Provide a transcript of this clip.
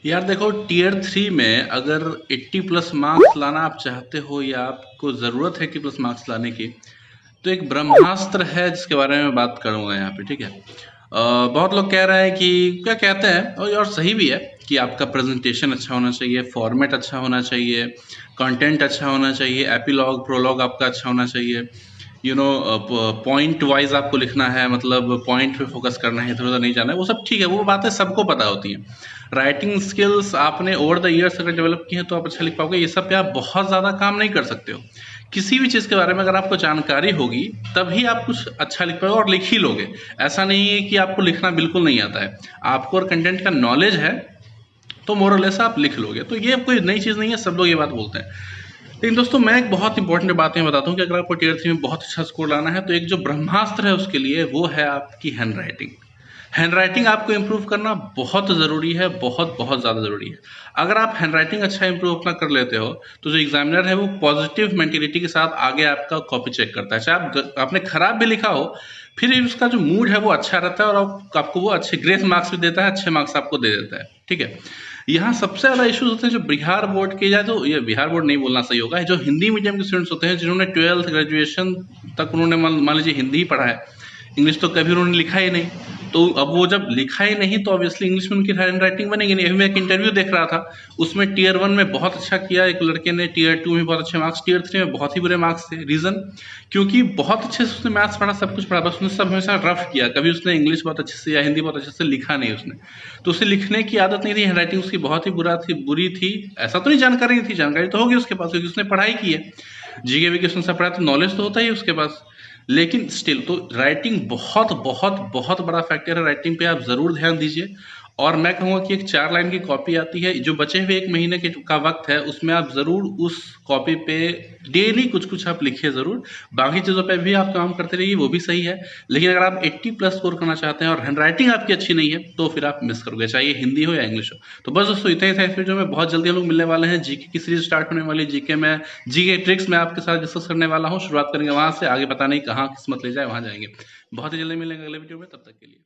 यार देखो, टियर 3 में अगर 80 प्लस मार्क्स लाना आप चाहते हो या आपको ज़रूरत है 80 प्लस मार्क्स लाने की, तो एक ब्रह्मास्त्र है जिसके बारे में बात करूंगा यहाँ पे। ठीक है। बहुत लोग कह रहे हैं कि क्या कहते हैं, और सही भी है कि आपका प्रेजेंटेशन अच्छा होना चाहिए, फॉर्मेट अच्छा होना चाहिए, कंटेंट अच्छा होना चाहिए, एपिलॉग प्रोलॉग आपका अच्छा होना चाहिए, पॉइंट वाइज आपको लिखना है, मतलब पॉइंट पे फोकस करना है, इधर उधर नहीं जाना है। वो सब ठीक है, वो बातें सबको पता होती हैं। राइटिंग स्किल्स आपने ओवर द ईयर्स अगर डेवलप की है तो आप अच्छा लिख पाओगे। ये सब पे आप बहुत ज़्यादा काम नहीं कर सकते हो। किसी भी चीज़ के बारे में अगर आपको जानकारी होगी तभी आप कुछ अच्छा लिख पाओगे और लिख ही लोगे। ऐसा नहीं है कि आपको लिखना बिल्कुल नहीं आता है। आपको और कंटेंट का नॉलेज है तो मोर और लेस आप लिख लोगे। तो ये कोई नई चीज़ नहीं है, सब लोग ये बात बोलते हैं। लेकिन दोस्तों, मैं एक बहुत इंपॉर्टेंट बातें बताता हूँ कि अगर आपको टियर 3 में बहुत अच्छा स्कोर लाना है तो एक जो ब्रह्मास्त्र है उसके लिए वो है आपकी हैंड राइटिंग। हैंड राइटिंग आपको इम्प्रूव करना बहुत ज़रूरी है, बहुत बहुत ज़्यादा ज़रूरी है। अगर आप हैंड राइटिंग अच्छा इम्प्रूव अपना कर लेते हो तो जो एग्जामिनर है वो पॉजिटिव मेंटेलिटी के साथ आगे आपका कॉपी चेक करता है। चाहे आपने खराब भी लिखा हो, फिर भी उसका जो मूड है वो अच्छा रहता है और आपको वो अच्छे ग्रेस मार्क्स भी देता है, अच्छे मार्क्स आपको दे देता है। ठीक है। यहाँ सबसे ज़्यादा इश्यूज होते हैं जो बिहार बोर्ड के, या जो ये बिहार बोर्ड नहीं बोलना सही होगा, जो हिंदी मीडियम के स्टूडेंट्स होते हैं जिन्होंने 12th ग्रेजुएशन तक उन्होंने मान लीजिए हिंदी ही पढ़ा है, इंग्लिश तो कभी उन्होंने लिखा ही नहीं। तो अब वो जब लिखा ही नहीं तो ऑब्वियसली इंग्लिश में उनकी हैंड राइटिंग बनेगी नहीं। अभी मैं एक इंटरव्यू देख रहा था, उसमें टियर 1 में बहुत अच्छा किया एक लड़के ने, टियर 2 में बहुत अच्छे मार्क्स, टियर 3 में बहुत ही बुरे मार्क्स थे। रीज़न, क्योंकि बहुत अच्छे से उसने मैथ्स पढ़ा, सब कुछ पढ़ा, बस उसने सब हमेशा रफ किया, कभी उसने इंग्लिश बहुत अच्छे से या हिंदी बहुत अच्छे से लिखा नहीं उसने। तो उसे लिखने की आदत नहीं थी, हैंड राइटिंग उसकी बहुत ही बुरी थी। ऐसा तो नहीं जानकारी नहीं थी, जानकारी तो होगी उसके पास क्योंकि उसने पढ़ाई की है, जीके वीके उसने सब पढ़ा, तो नॉलेज तो होता ही है उसके पास। लेकिन स्टिल तो राइटिंग बहुत बहुत बहुत बड़ा फैक्टर है। राइटिंग पे आप ज़रूर ध्यान दीजिए। और मैं कहूँगा कि एक 4 लाइन की कॉपी आती है, जो बचे हुए 1 महीने का वक्त है उसमें आप ज़रूर उस कॉपी पे डेली कुछ कुछ आप लिखिए ज़रूर। बाकी चीज़ों पे भी आप काम करते रहिए, वो भी सही है। लेकिन अगर आप 80 प्लस स्कोर करना चाहते हैं और हैंड राइटिंग आपकी अच्छी नहीं है तो फिर आप मिस करोगे, चाहे हिंदी हो या इंग्लिश हो। तो बस दोस्तों, इतना ही था इस वीडियो में। बहुत जल्दी हम लोग मिलने वाले हैं, जीके की सीरीज स्टार्ट होने वाली, जीके में जीके ट्रिक्स मैं आपके साथ डिस्कस करने वाला हूँ। शुरुआत करेंगे वहाँ से, आगे पता नहीं कहाँ किस्मत ले जाए, वहाँ जाएंगे। बहुत ही जल्दी मिलेंगे अगले वीडियो में, तब तक के लिए।